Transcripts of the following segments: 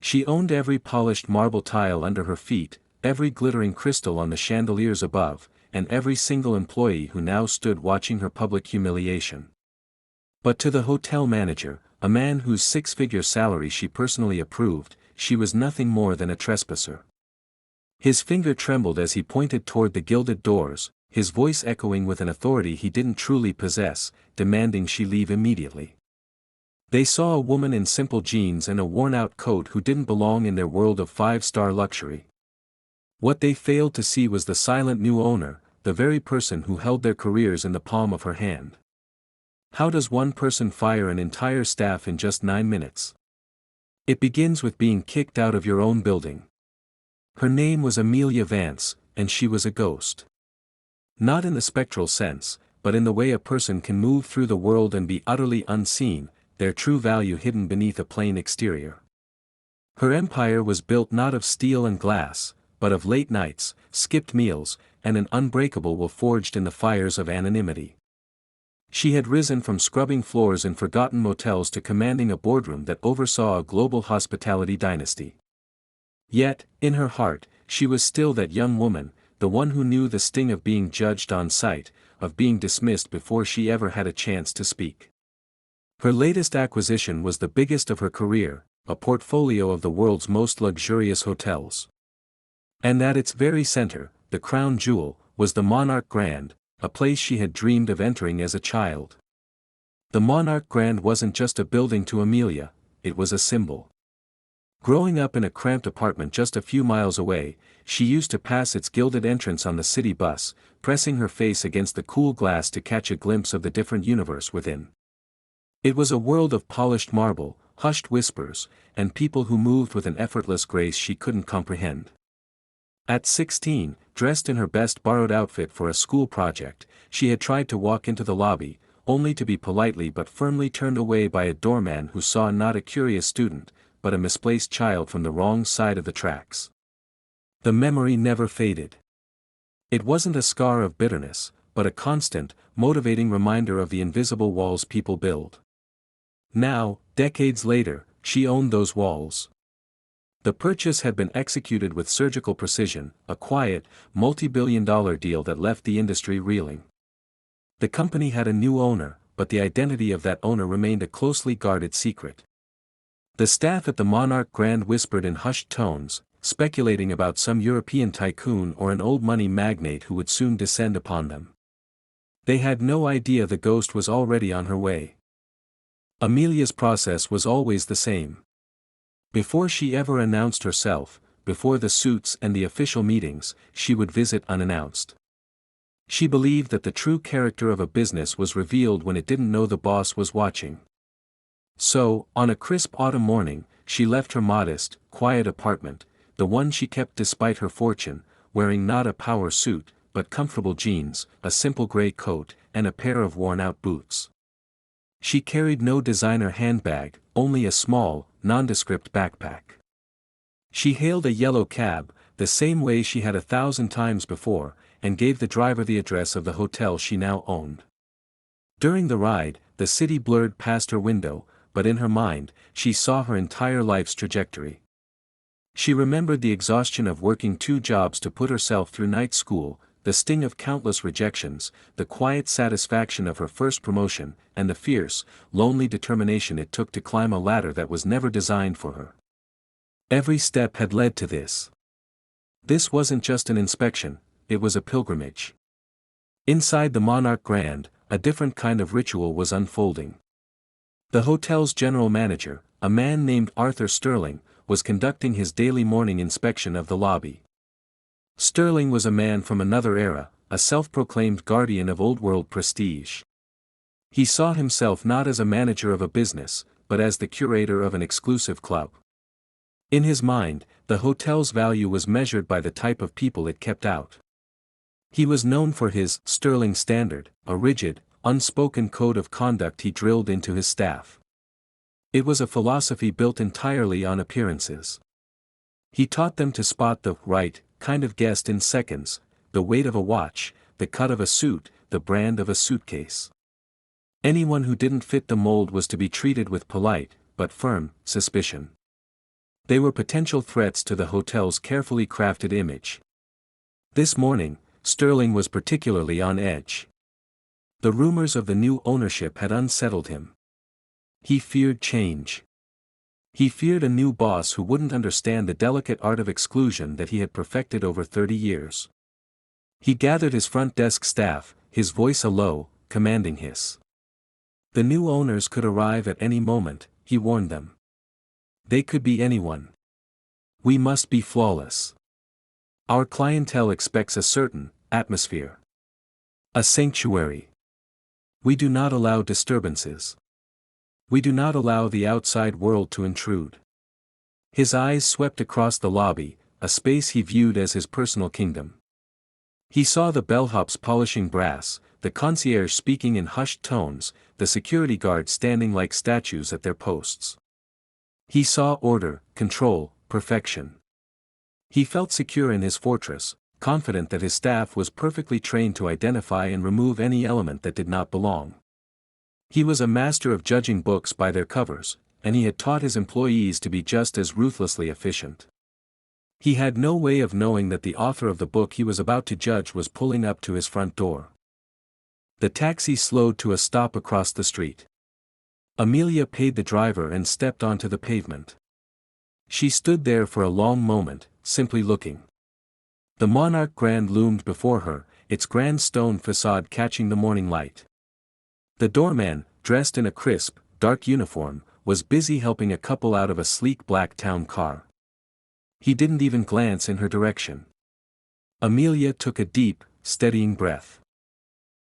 She owned every polished marble tile under her feet, every glittering crystal on the chandeliers above, and every single employee who now stood watching her public humiliation. But to the hotel manager, a man whose six-figure salary she personally approved, she was nothing more than a trespasser. His finger trembled as he pointed toward the gilded doors, his voice echoing with an authority he didn't truly possess, demanding she leave immediately. They saw a woman in simple jeans and a worn-out coat who didn't belong in their world of five-star luxury. What they failed to see was the silent new owner, the very person who held their careers in the palm of her hand. How does one person fire an entire staff in just 9 minutes? It begins with being kicked out of your own building. Her name was Amelia Vance, and she was a ghost. Not in the spectral sense, but in the way a person can move through the world and be utterly unseen, their true value hidden beneath a plain exterior. Her empire was built not of steel and glass, but of late nights, skipped meals, and an unbreakable will forged in the fires of anonymity. She had risen from scrubbing floors in forgotten motels to commanding a boardroom that oversaw a global hospitality dynasty. Yet, in her heart, she was still that young woman, the one who knew the sting of being judged on sight, of being dismissed before she ever had a chance to speak. Her latest acquisition was the biggest of her career, a portfolio of the world's most luxurious hotels. And at its very center, the crown jewel, was the Monarch Grand, a place she had dreamed of entering as a child. The Monarch Grand wasn't just a building to Amelia, it was a symbol. Growing up in a cramped apartment just a few miles away, she used to pass its gilded entrance on the city bus, pressing her face against the cool glass to catch a glimpse of the different universe within. It was a world of polished marble, hushed whispers, and people who moved with an effortless grace she couldn't comprehend. At 16, dressed in her best borrowed outfit for a school project, she had tried to walk into the lobby, only to be politely but firmly turned away by a doorman who saw not a curious student, but a misplaced child from the wrong side of the tracks. The memory never faded. It wasn't a scar of bitterness, but a constant, motivating reminder of the invisible walls people build. Now, decades later, she owned those walls. The purchase had been executed with surgical precision, a quiet, multi-billion-dollar deal that left the industry reeling. The company had a new owner, but the identity of that owner remained a closely guarded secret. The staff at the Monarch Grand whispered in hushed tones, speculating about some European tycoon or an old money magnate who would soon descend upon them. They had no idea the ghost was already on her way. Amelia's process was always the same. Before she ever announced herself, before the suits and the official meetings, she would visit unannounced. She believed that the true character of a business was revealed when it didn't know the boss was watching. So, on a crisp autumn morning, she left her modest, quiet apartment, the one she kept despite her fortune, wearing not a power suit, but comfortable jeans, a simple gray coat, and a pair of worn-out boots. She carried no designer handbag, only a small, nondescript backpack. She hailed a yellow cab, the same way she had 1,000 times before, and gave the driver the address of the hotel she now owned. During the ride, the city blurred past her window, but in her mind, she saw her entire life's trajectory. She remembered the exhaustion of working 2 jobs to put herself through night school, the sting of countless rejections, the quiet satisfaction of her first promotion, and the fierce, lonely determination it took to climb a ladder that was never designed for her. Every step had led to this. This wasn't just an inspection, it was a pilgrimage. Inside the Monarch Grand, a different kind of ritual was unfolding. The hotel's general manager, a man named Arthur Sterling, was conducting his daily morning inspection of the lobby. Sterling was a man from another era, a self-proclaimed guardian of old-world prestige. He saw himself not as a manager of a business, but as the curator of an exclusive club. In his mind, the hotel's value was measured by the type of people it kept out. He was known for his Sterling Standard, a rigid, unspoken code of conduct he drilled into his staff. It was a philosophy built entirely on appearances. He taught them to spot the right kind of guest in seconds, the weight of a watch, the cut of a suit, the brand of a suitcase. Anyone who didn't fit the mold was to be treated with polite, but firm, suspicion. They were potential threats to the hotel's carefully crafted image. This morning, Sterling was particularly on edge. The rumors of the new ownership had unsettled him. He feared change. He feared a new boss who wouldn't understand the delicate art of exclusion that he had perfected over 30 years. He gathered his front desk staff, his voice a low, commanding hiss. The new owners could arrive at any moment, he warned them. They could be anyone. We must be flawless. Our clientele expects a certain atmosphere. A sanctuary. We do not allow disturbances. We do not allow the outside world to intrude. His eyes swept across the lobby, a space he viewed as his personal kingdom. He saw the bellhops polishing brass, the concierge speaking in hushed tones, the security guards standing like statues at their posts. He saw order, control, perfection. He felt secure in his fortress, confident that his staff was perfectly trained to identify and remove any element that did not belong. He was a master of judging books by their covers, and he had taught his employees to be just as ruthlessly efficient. He had no way of knowing that the author of the book he was about to judge was pulling up to his front door. The taxi slowed to a stop across the street. Amelia paid the driver and stepped onto the pavement. She stood there for a long moment, simply looking. The Monarch Grand loomed before her, its grand stone facade catching the morning light. The doorman, dressed in a crisp, dark uniform, was busy helping a couple out of a sleek black town car. He didn't even glance in her direction. Amelia took a deep, steadying breath.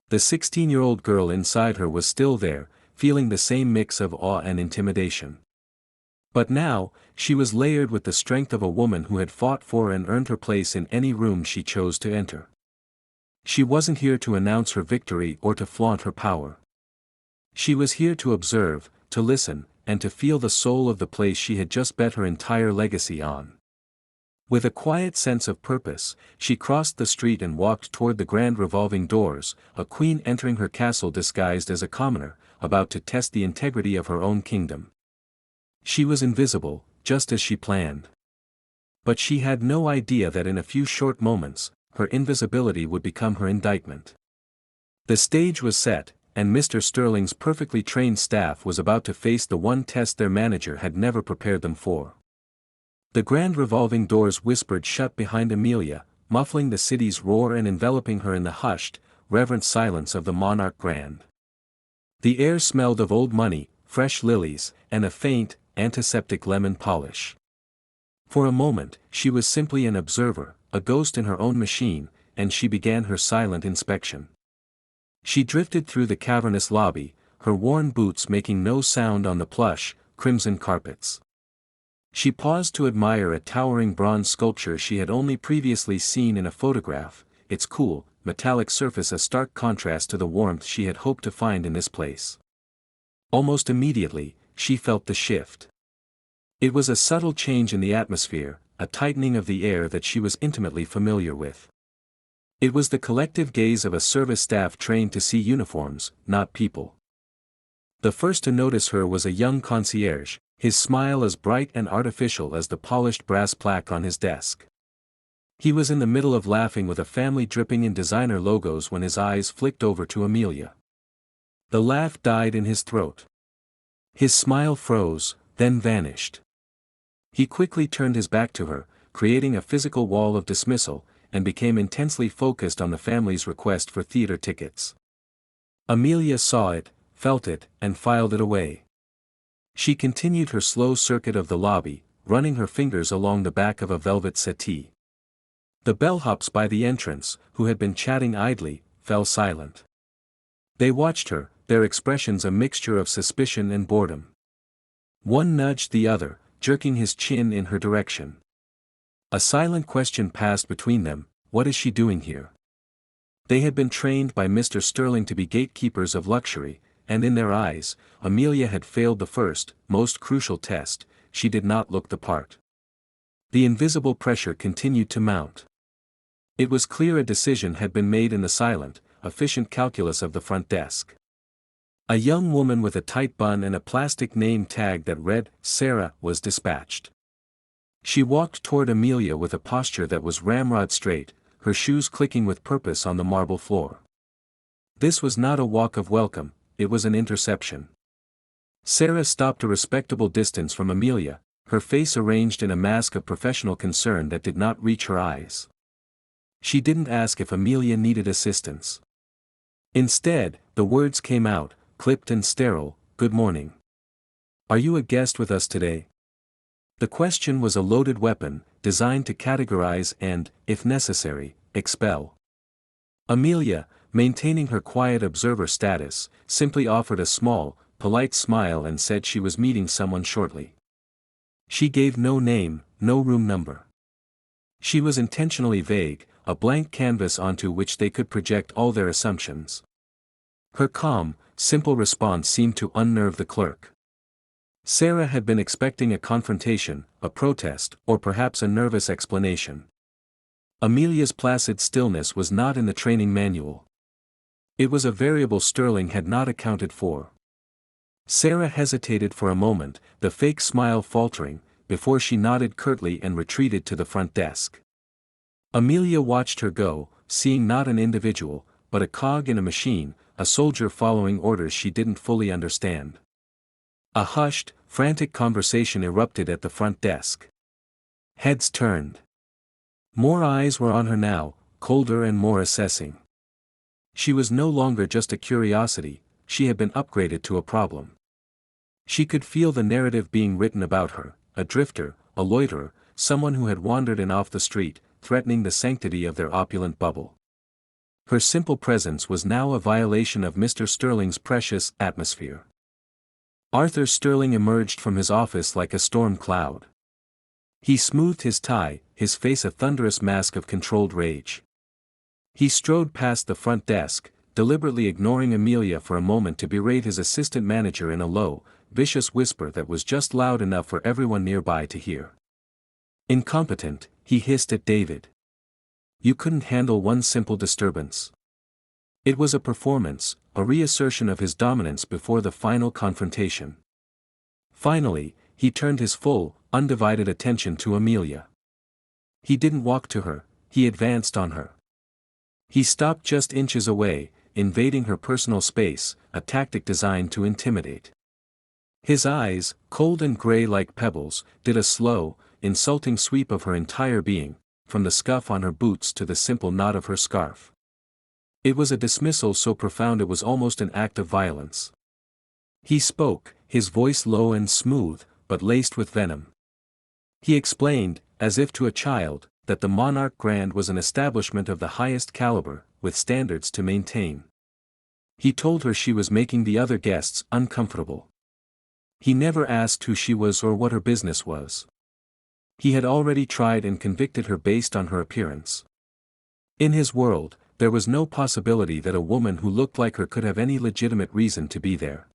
The 16-year-old girl inside her was still there, feeling the same mix of awe and intimidation. But now, she was layered with the strength of a woman who had fought for and earned her place in any room she chose to enter. She wasn't here to announce her victory or to flaunt her power. She was here to observe, to listen, and to feel the soul of the place she had just bet her entire legacy on. With a quiet sense of purpose, she crossed the street and walked toward the grand revolving doors, a queen entering her castle disguised as a commoner, about to test the integrity of her own kingdom. She was invisible, just as she planned. But she had no idea that in a few short moments, her invisibility would become her indictment. The stage was set, and Mr. Sterling's perfectly trained staff was about to face the one test their manager had never prepared them for. The grand revolving doors whispered shut behind Amelia, muffling the city's roar and enveloping her in the hushed, reverent silence of the Monarch Grand. The air smelled of old money, fresh lilies, and a faint, antiseptic lemon polish. For a moment, she was simply an observer, a ghost in her own machine, and she began her silent inspection. She drifted through the cavernous lobby, her worn boots making no sound on the plush, crimson carpets. She paused to admire a towering bronze sculpture she had only previously seen in a photograph, its cool, metallic surface a stark contrast to the warmth she had hoped to find in this place. Almost immediately, she felt the shift. It was a subtle change in the atmosphere, a tightening of the air that she was intimately familiar with. It was the collective gaze of a service staff trained to see uniforms, not people. The first to notice her was a young concierge, his smile as bright and artificial as the polished brass plaque on his desk. He was in the middle of laughing with a family dripping in designer logos when his eyes flicked over to Amelia. The laugh died in his throat. His smile froze, then vanished. He quickly turned his back to her, creating a physical wall of dismissal, and became intensely focused on the family's request for theater tickets. Amelia saw it, felt it, and filed it away. She continued her slow circuit of the lobby, running her fingers along the back of a velvet settee. The bellhops by the entrance, who had been chatting idly, fell silent. They watched her, their expressions a mixture of suspicion and boredom. One nudged the other, jerking his chin in her direction. A silent question passed between them: what is she doing here? They had been trained by Mr. Sterling to be gatekeepers of luxury, and in their eyes, Amelia had failed the first, most crucial test. She did not look the part. The invisible pressure continued to mount. It was clear a decision had been made in the silent, efficient calculus of the front desk. A young woman with a tight bun and a plastic name tag that read, Sarah, was dispatched. She walked toward Amelia with a posture that was ramrod straight, her shoes clicking with purpose on the marble floor. This was not a walk of welcome, it was an interception. Sarah stopped a respectable distance from Amelia, her face arranged in a mask of professional concern that did not reach her eyes. She didn't ask if Amelia needed assistance. Instead, the words came out, clipped and sterile, "Good morning. Are you a guest with us today?" The question was a loaded weapon, designed to categorize and, if necessary, expel. Amelia, maintaining her quiet observer status, simply offered a small, polite smile and said she was meeting someone shortly. She gave no name, no room number. She was intentionally vague, a blank canvas onto which they could project all their assumptions. Her calm, simple response seemed to unnerve the clerk. Sarah had been expecting a confrontation, a protest, or perhaps a nervous explanation. Amelia's placid stillness was not in the training manual. It was a variable Sterling had not accounted for. Sarah hesitated for a moment, the fake smile faltering, before she nodded curtly and retreated to the front desk. Amelia watched her go, seeing not an individual, but a cog in a machine, a soldier following orders she didn't fully understand. A hushed, frantic conversation erupted at the front desk. Heads turned. More eyes were on her now, colder and more assessing. She was no longer just a curiosity, she had been upgraded to a problem. She could feel the narrative being written about her, a drifter, a loiterer, someone who had wandered in off the street, threatening the sanctity of their opulent bubble. Her simple presence was now a violation of Mr. Sterling's precious atmosphere. Arthur Sterling emerged from his office like a storm cloud. He smoothed his tie, his face a thunderous mask of controlled rage. He strode past the front desk, deliberately ignoring Amelia for a moment to berate his assistant manager in a low, vicious whisper that was just loud enough for everyone nearby to hear. Incompetent, he hissed at David. You couldn't handle one simple disturbance. It was a performance, a reassertion of his dominance before the final confrontation. Finally, he turned his full, undivided attention to Amelia. He didn't walk to her, he advanced on her. He stopped just inches away, invading her personal space, a tactic designed to intimidate. His eyes, cold and gray like pebbles, did a slow, insulting sweep of her entire being, from the scuff on her boots to the simple knot of her scarf. It was a dismissal so profound it was almost an act of violence. He spoke, his voice low and smooth, but laced with venom. He explained, as if to a child, that the Monarch Grand was an establishment of the highest caliber, with standards to maintain. He told her she was making the other guests uncomfortable. He never asked who she was or what her business was. He had already tried and convicted her based on her appearance. In his world, there was no possibility that a woman who looked like her could have any legitimate reason to be there.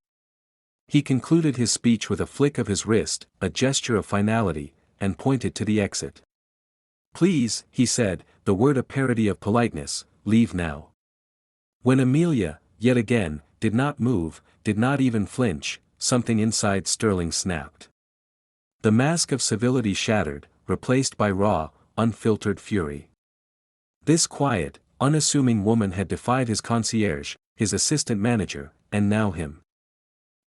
He concluded his speech with a flick of his wrist, a gesture of finality, and pointed to the exit. Please, he said, the word a parody of politeness, leave now. When Amelia, yet again, did not move, did not even flinch, something inside Sterling snapped. The mask of civility shattered, replaced by raw, unfiltered fury. This quiet, unassuming woman had defied his concierge, his assistant manager, and now him.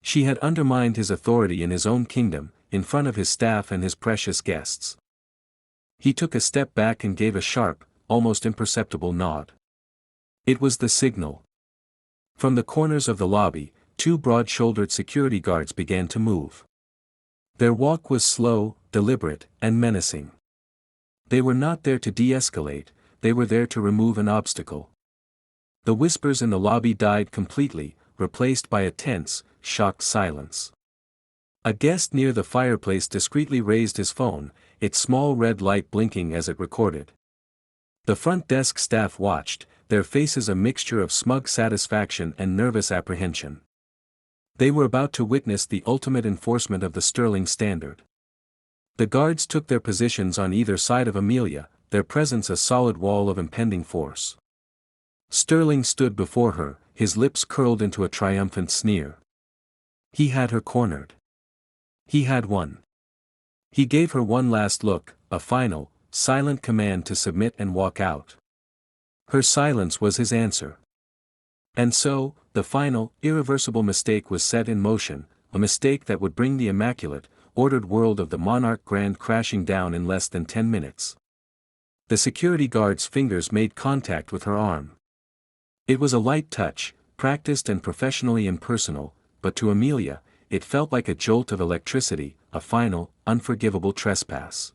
She had undermined his authority in his own kingdom, in front of his staff and his precious guests. He took a step back and gave a sharp, almost imperceptible nod. It was the signal. From the corners of the lobby, two broad-shouldered security guards began to move. Their walk was slow, deliberate, and menacing. They were not there to de-escalate, they were there to remove an obstacle. The whispers in the lobby died completely, replaced by a tense, shocked silence. A guest near the fireplace discreetly raised his phone, its small red light blinking as it recorded. The front desk staff watched, their faces a mixture of smug satisfaction and nervous apprehension. They were about to witness the ultimate enforcement of the Sterling standard. The guards took their positions on either side of Amelia, their presence a solid wall of impending force. Sterling stood before her, his lips curled into a triumphant sneer. He had her cornered. He had won. He gave her one last look, a final, silent command to submit and walk out. Her silence was his answer. And so, the final, irreversible mistake was set in motion, a mistake that would bring the immaculate, ordered world of the Monarch Grand crashing down in less than 10 minutes. The security guard's fingers made contact with her arm. It was a light touch, practiced and professionally impersonal, but to Amelia, it felt like a jolt of electricity, a final, unforgivable trespass.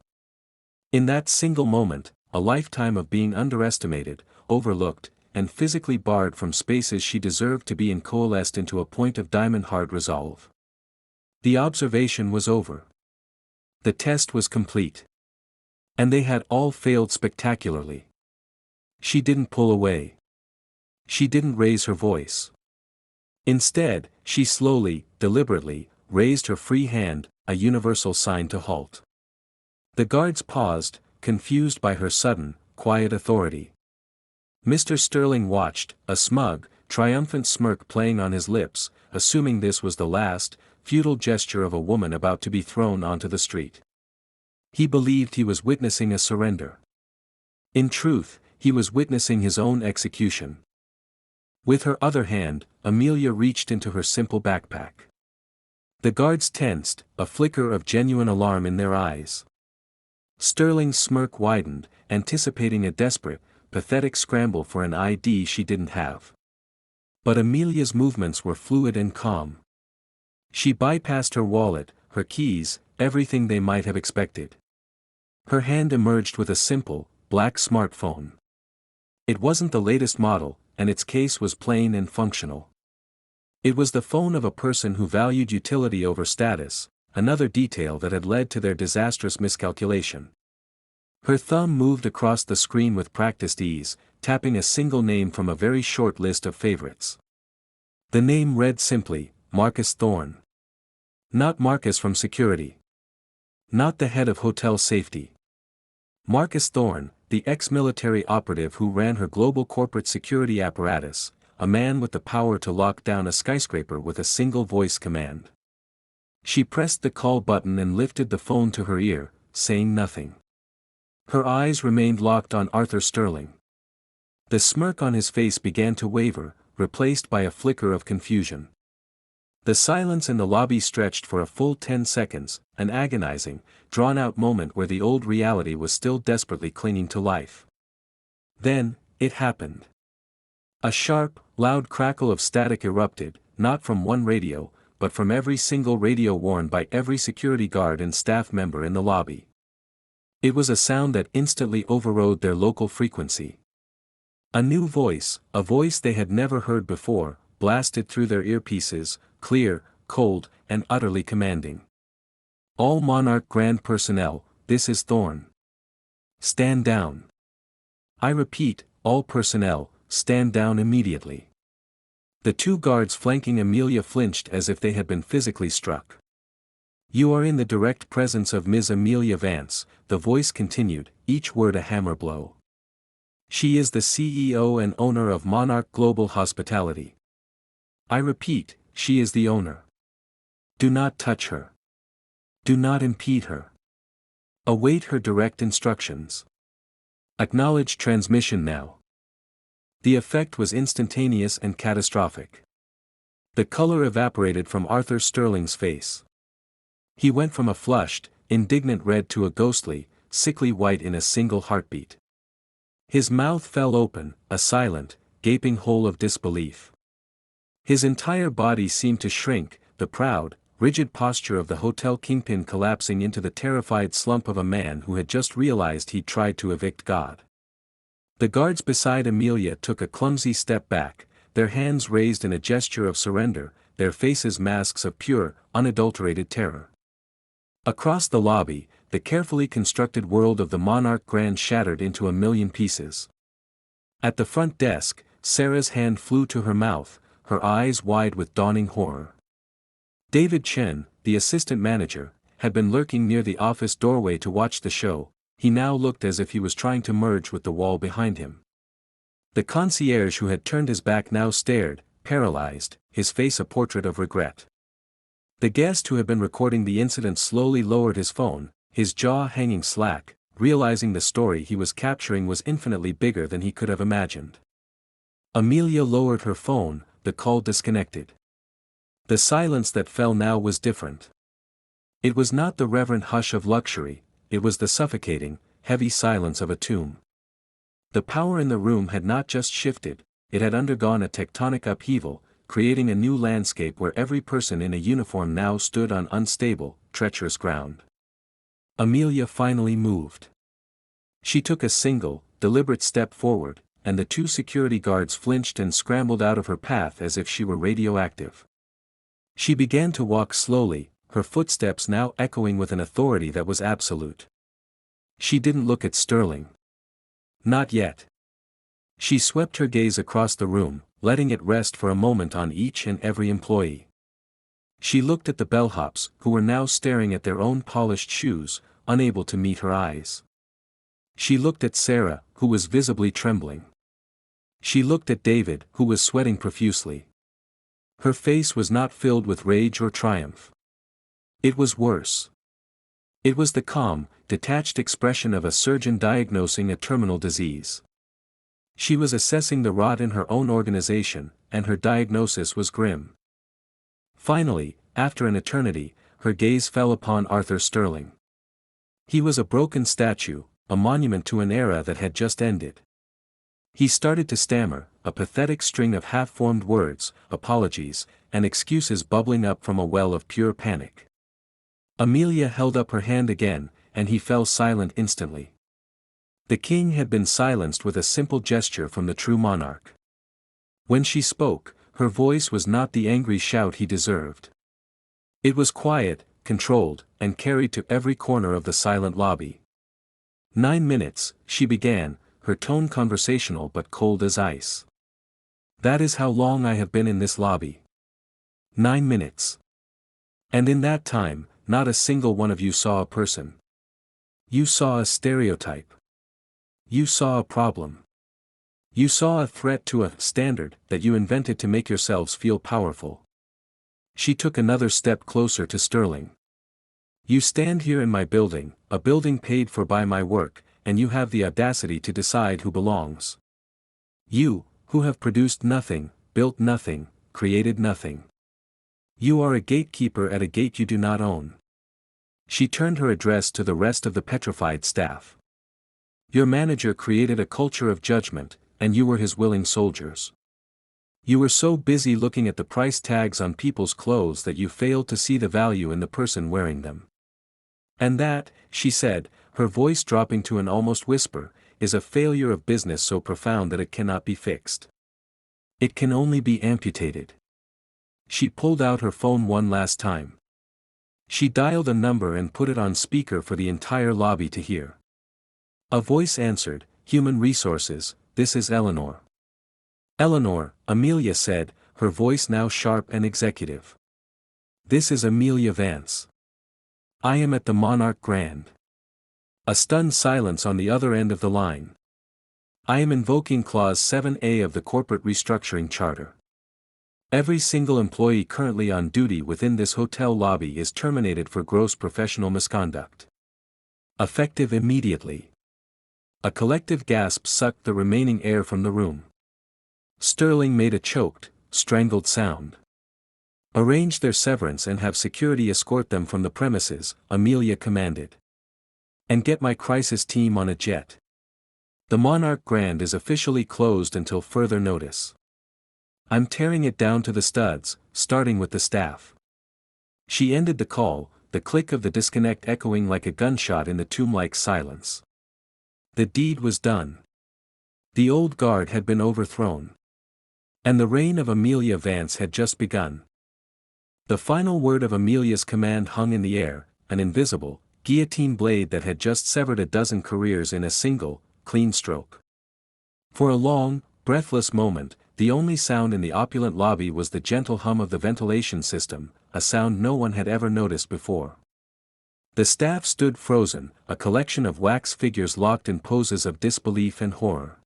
In that single moment, a lifetime of being underestimated, overlooked, and physically barred from spaces she deserved to be in coalesced into a point of diamond-hard resolve. The observation was over. The test was complete. And they had all failed spectacularly. She didn't pull away. She didn't raise her voice. Instead, she slowly, deliberately, raised her free hand, a universal sign to halt. The guards paused, confused by her sudden, quiet authority. Mr. Sterling watched, a smug, triumphant smirk playing on his lips, assuming this was the last, futile gesture of a woman about to be thrown onto the street. He believed he was witnessing a surrender. In truth, he was witnessing his own execution. With her other hand, Amelia reached into her simple backpack. The guards tensed, a flicker of genuine alarm in their eyes. Sterling's smirk widened, anticipating a desperate, pathetic scramble for an ID she didn't have. But Amelia's movements were fluid and calm. She bypassed her wallet, her keys, everything they might have expected. Her hand emerged with a simple, black smartphone. It wasn't the latest model, and its case was plain and functional. It was the phone of a person who valued utility over status, another detail that had led to their disastrous miscalculation. Her thumb moved across the screen with practiced ease, tapping a single name from a very short list of favorites. The name read simply, Marcus Thorne. Not Marcus from security. Not the head of hotel safety. Marcus Thorne, the ex-military operative who ran her global corporate security apparatus, a man with the power to lock down a skyscraper with a single voice command. She pressed the call button and lifted the phone to her ear, saying nothing. Her eyes remained locked on Arthur Sterling. The smirk on his face began to waver, replaced by a flicker of confusion. The silence in the lobby stretched for a full 10 seconds, an agonizing, drawn-out moment where the old reality was still desperately clinging to life. Then, it happened. A sharp, loud crackle of static erupted, not from one radio, but from every single radio worn by every security guard and staff member in the lobby. It was a sound that instantly overrode their local frequency. A new voice, a voice they had never heard before, blasted through their earpieces, clear, cold, and utterly commanding. All Monarch Grand personnel, this is Thorne. Stand down. I repeat, all personnel, stand down immediately. The two guards flanking Amelia flinched as if they had been physically struck. You are in the direct presence of Ms. Amelia Vance, the voice continued, each word a hammer blow. She is the CEO and owner of Monarch Global Hospitality. I repeat, she is the owner. Do not touch her. Do not impede her. Await her direct instructions. Acknowledge transmission now. The effect was instantaneous and catastrophic. The color evaporated from Arthur Sterling's face. He went from a flushed, indignant red to a ghostly, sickly white in a single heartbeat. His mouth fell open, a silent, gaping hole of disbelief. His entire body seemed to shrink, the proud, rigid posture of the hotel kingpin collapsing into the terrified slump of a man who had just realized he'd tried to evict God. The guards beside Amelia took a clumsy step back, their hands raised in a gesture of surrender, their faces masks of pure, unadulterated terror. Across the lobby, the carefully constructed world of the Monarch Grand shattered into a million pieces. At the front desk, Sarah's hand flew to her mouth, her eyes wide with dawning horror. David Chen, the assistant manager, had been lurking near the office doorway to watch the show. He now looked as if he was trying to merge with the wall behind him. The concierge who had turned his back now stared, paralyzed, his face a portrait of regret. The guest who had been recording the incident slowly lowered his phone, his jaw hanging slack, realizing the story he was capturing was infinitely bigger than he could have imagined. Amelia lowered her phone, the call disconnected. The silence that fell now was different. It was not the reverent hush of luxury, it was the suffocating, heavy silence of a tomb. The power in the room had not just shifted, it had undergone a tectonic upheaval, creating a new landscape where every person in a uniform now stood on unstable, treacherous ground. Amelia finally moved. She took a single, deliberate step forward, and the two security guards flinched and scrambled out of her path as if she were radioactive. She began to walk slowly, her footsteps now echoing with an authority that was absolute. She didn't look at Sterling. Not yet. She swept her gaze across the room, letting it rest for a moment on each and every employee. She looked at the bellhops, who were now staring at their own polished shoes, unable to meet her eyes. She looked at Sarah, who was visibly trembling. She looked at David, who was sweating profusely. Her face was not filled with rage or triumph. It was worse. It was the calm, detached expression of a surgeon diagnosing a terminal disease. She was assessing the rot in her own organization, and her diagnosis was grim. Finally, after an eternity, her gaze fell upon Arthur Sterling. He was a broken statue, a monument to an era that had just ended. He started to stammer, a pathetic string of half-formed words, apologies, and excuses bubbling up from a well of pure panic. Amelia held up her hand again, and he fell silent instantly. The king had been silenced with a simple gesture from the true monarch. When she spoke, her voice was not the angry shout he deserved. It was quiet, controlled, and carried to every corner of the silent lobby. 9 minutes, she began, her tone conversational but cold as ice. That is how long I have been in this lobby. 9 minutes. And in that time, not a single one of you saw a person. You saw a stereotype. You saw a problem. You saw a threat to a standard that you invented to make yourselves feel powerful. She took another step closer to Sterling. You stand here in my building, a building paid for by my work, and you have the audacity to decide who belongs. You, who have produced nothing, built nothing, created nothing. You are a gatekeeper at a gate you do not own. She turned her address to the rest of the petrified staff. Your manager created a culture of judgment, and you were his willing soldiers. You were so busy looking at the price tags on people's clothes that you failed to see the value in the person wearing them. And that, she said, her voice dropping to an almost whisper, is a failure of business so profound that it cannot be fixed. It can only be amputated. She pulled out her phone one last time. She dialed a number and put it on speaker for the entire lobby to hear. A voice answered, "Human Resources, this is Eleanor." "Eleanor," Amelia said, her voice now sharp and executive. "This is Amelia Vance. I am at the Monarch Grand." A stunned silence on the other end of the line. "I am invoking Clause 7A of the Corporate Restructuring Charter. Every single employee currently on duty within this hotel lobby is terminated for gross professional misconduct. Effective immediately." A collective gasp sucked the remaining air from the room. Sterling made a choked, strangled sound. "Arrange their severance and have security escort them from the premises," Amelia commanded. "And get my crisis team on a jet. The Monarch Grand is officially closed until further notice. I'm tearing it down to the studs, starting with the staff." She ended the call, the click of the disconnect echoing like a gunshot in the tomb-like silence. The deed was done. The old guard had been overthrown. And the reign of Amelia Vance had just begun. The final word of Amelia's command hung in the air, an invisible, guillotine blade that had just severed a dozen careers in a single, clean stroke. For a long, breathless moment, the only sound in the opulent lobby was the gentle hum of the ventilation system, a sound no one had ever noticed before. The staff stood frozen, a collection of wax figures locked in poses of disbelief and horror.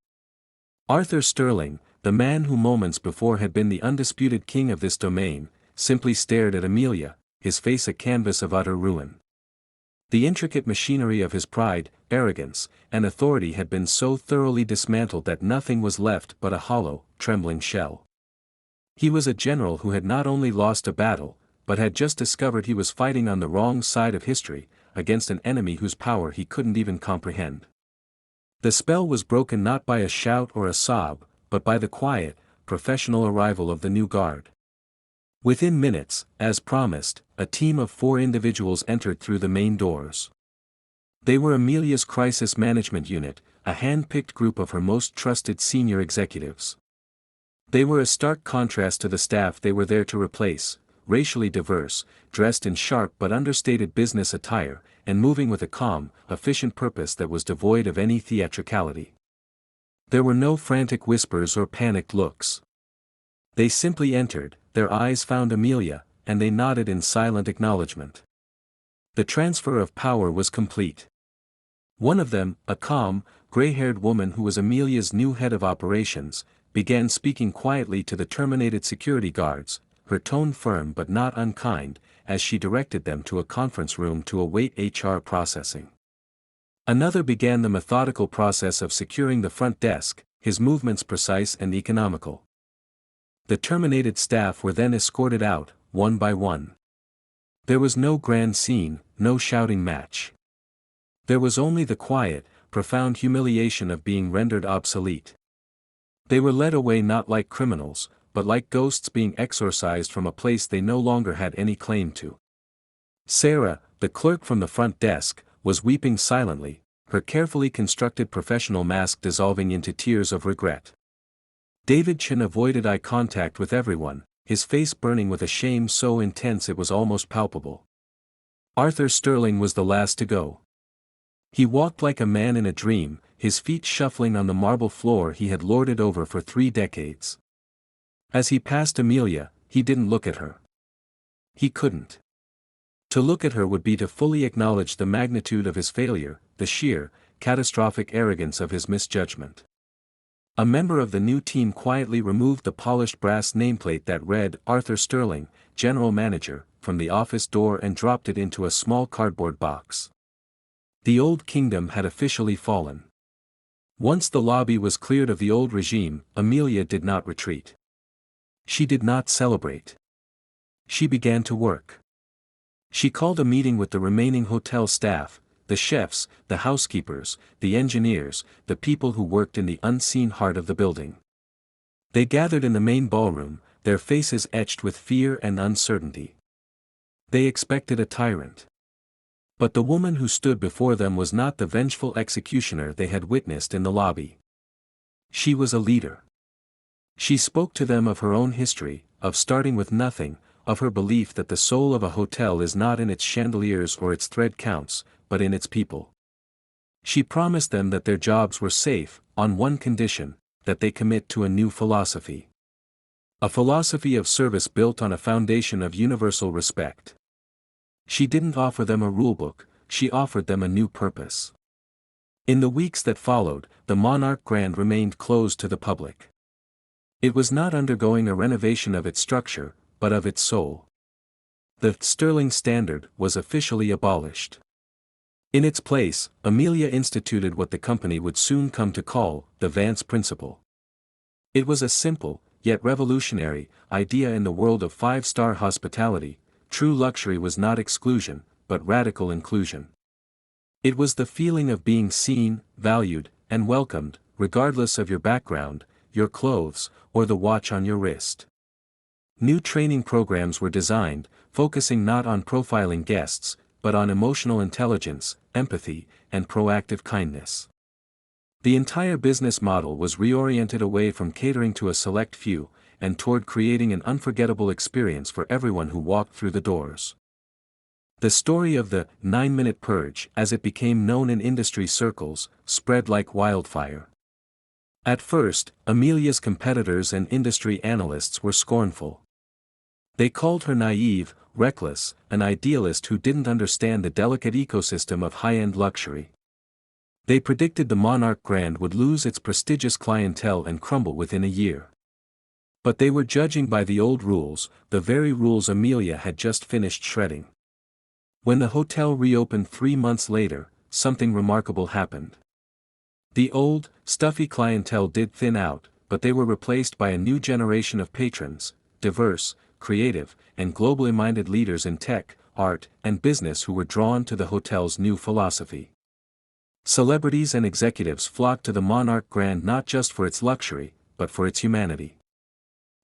Arthur Sterling, the man who moments before had been the undisputed king of this domain, simply stared at Amelia, his face a canvas of utter ruin. The intricate machinery of his pride, arrogance, and authority had been so thoroughly dismantled that nothing was left but a hollow, trembling shell. He was a general who had not only lost a battle, but had just discovered he was fighting on the wrong side of history, against an enemy whose power he couldn't even comprehend. The spell was broken not by a shout or a sob, but by the quiet, professional arrival of the new guard. Within minutes, as promised, a team of 4 individuals entered through the main doors. They were Amelia's crisis management unit, a hand-picked group of her most trusted senior executives. They were a stark contrast to the staff they were there to replace, racially diverse, dressed in sharp but understated business attire, and moving with a calm, efficient purpose that was devoid of any theatricality. There were no frantic whispers or panicked looks. They simply entered, their eyes found Amelia, and they nodded in silent acknowledgement. The transfer of power was complete. One of them, a calm, gray-haired woman who was Amelia's new head of operations, began speaking quietly to the terminated security guards, her tone firm but not unkind, as she directed them to a conference room to await HR processing. Another began the methodical process of securing the front desk, his movements precise and economical. The terminated staff were then escorted out, one by one. There was no grand scene, no shouting match. There was only the quiet, profound humiliation of being rendered obsolete. They were led away not like criminals, but like ghosts being exorcised from a place they no longer had any claim to. Sarah, the clerk from the front desk, was weeping silently, her carefully constructed professional mask dissolving into tears of regret. David Chen avoided eye contact with everyone, his face burning with a shame so intense it was almost palpable. Arthur Sterling was the last to go. He walked like a man in a dream, his feet shuffling on the marble floor he had lorded over for 3 decades. As he passed Amelia, he didn't look at her. He couldn't. To look at her would be to fully acknowledge the magnitude of his failure, the sheer, catastrophic arrogance of his misjudgment. A member of the new team quietly removed the polished brass nameplate that read Arthur Sterling, General Manager, from the office door and dropped it into a small cardboard box. The old kingdom had officially fallen. Once the lobby was cleared of the old regime, Amelia did not retreat. She did not celebrate. She began to work. She called a meeting with the remaining hotel staff, the chefs, the housekeepers, the engineers, the people who worked in the unseen heart of the building. They gathered in the main ballroom, their faces etched with fear and uncertainty. They expected a tyrant. But the woman who stood before them was not the vengeful executioner they had witnessed in the lobby. She was a leader. She spoke to them of her own history, of starting with nothing, of her belief that the soul of a hotel is not in its chandeliers or its thread counts, but in its people. She promised them that their jobs were safe, on one condition, that they commit to a new philosophy. A philosophy of service built on a foundation of universal respect. She didn't offer them a rulebook, she offered them a new purpose. In the weeks that followed, the Monarch Grand remained closed to the public. It was not undergoing a renovation of its structure, but of its soul. The Sterling Standard was officially abolished. In its place, Amelia instituted what the company would soon come to call the Vance Principle. It was a simple, yet revolutionary, idea in the world of 5-star hospitality. True luxury was not exclusion, but radical inclusion. It was the feeling of being seen, valued, and welcomed, regardless of your background, your clothes, or the watch on your wrist. New training programs were designed, focusing not on profiling guests, but on emotional intelligence, empathy, and proactive kindness. The entire business model was reoriented away from catering to a select few, and toward creating an unforgettable experience for everyone who walked through the doors. The story of the 9-minute purge, as it became known in industry circles, spread like wildfire. At first, Amelia's competitors and industry analysts were scornful. They called her naive, reckless, an idealist who didn't understand the delicate ecosystem of high-end luxury. They predicted the Monarch Grand would lose its prestigious clientele and crumble within a year. But they were judging by the old rules, the very rules Amelia had just finished shredding. When the hotel reopened 3 months later, something remarkable happened. The old, stuffy clientele did thin out, but they were replaced by a new generation of patrons, diverse, creative, and globally minded leaders in tech, art, and business who were drawn to the hotel's new philosophy. Celebrities and executives flocked to the Monarch Grand not just for its luxury, but for its humanity.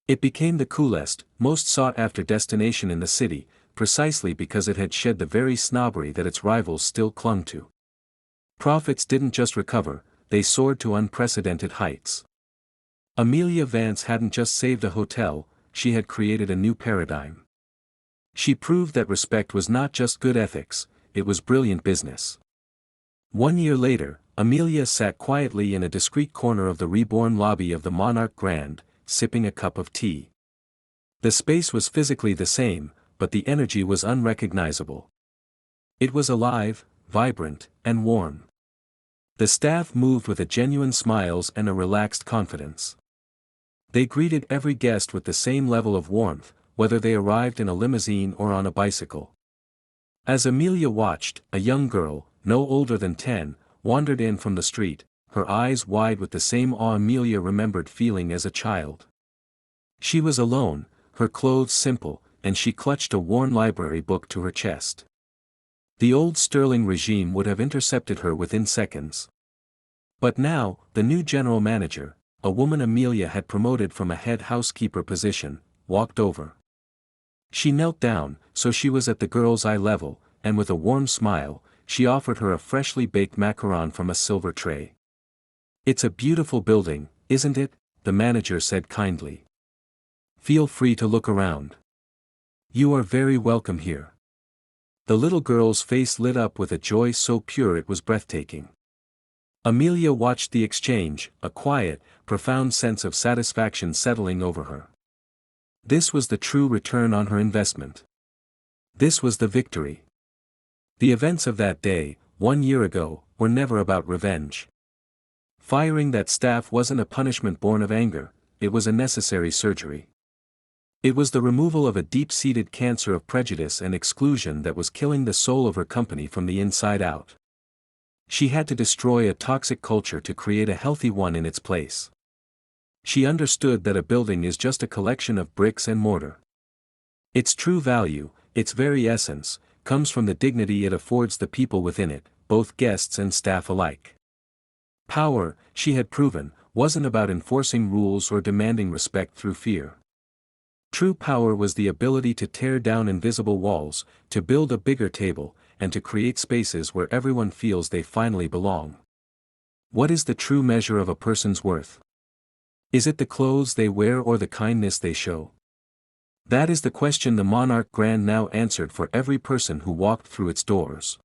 It became the coolest, most sought-after destination in the city, precisely because it had shed the very snobbery that its rivals still clung to. Profits didn't just recover, they soared to unprecedented heights. Amelia Vance hadn't just saved a hotel, she had created a new paradigm. She proved that respect was not just good ethics, it was brilliant business. 1 year later, Amelia sat quietly in a discreet corner of the reborn lobby of the Monarch Grand, sipping a cup of tea. The space was physically the same, but the energy was unrecognizable. It was alive, vibrant, and warm. The staff moved with a genuine smiles and a relaxed confidence. They greeted every guest with the same level of warmth, whether they arrived in a limousine or on a bicycle. As Amelia watched, a young girl, no older than 10, wandered in from the street, her eyes wide with the same awe Amelia remembered feeling as a child. She was alone, her clothes simple, and she clutched a worn library book to her chest. The old Sterling regime would have intercepted her within seconds. But now, the new general manager, a woman Amelia had promoted from a head housekeeper position, walked over. She knelt down, so she was at the girl's eye level, and with a warm smile, she offered her a freshly baked macaron from a silver tray. "It's a beautiful building, isn't it?" the manager said kindly. "Feel free to look around. You are very welcome here." The little girl's face lit up with a joy so pure it was breathtaking. Amelia watched the exchange, a quiet, profound sense of satisfaction settling over her. This was the true return on her investment. This was the victory. The events of that day, 1 year ago, were never about revenge. Firing that staff wasn't a punishment born of anger, it was a necessary surgery. It was the removal of a deep-seated cancer of prejudice and exclusion that was killing the soul of her company from the inside out. She had to destroy a toxic culture to create a healthy one in its place. She understood that a building is just a collection of bricks and mortar. Its true value, its very essence, comes from the dignity it affords the people within it, both guests and staff alike. Power, she had proven, wasn't about enforcing rules or demanding respect through fear. True power was the ability to tear down invisible walls, to build a bigger table, and to create spaces where everyone feels they finally belong. What is the true measure of a person's worth? Is it the clothes they wear or the kindness they show? That is the question the Monarch Grand now answered for every person who walked through its doors.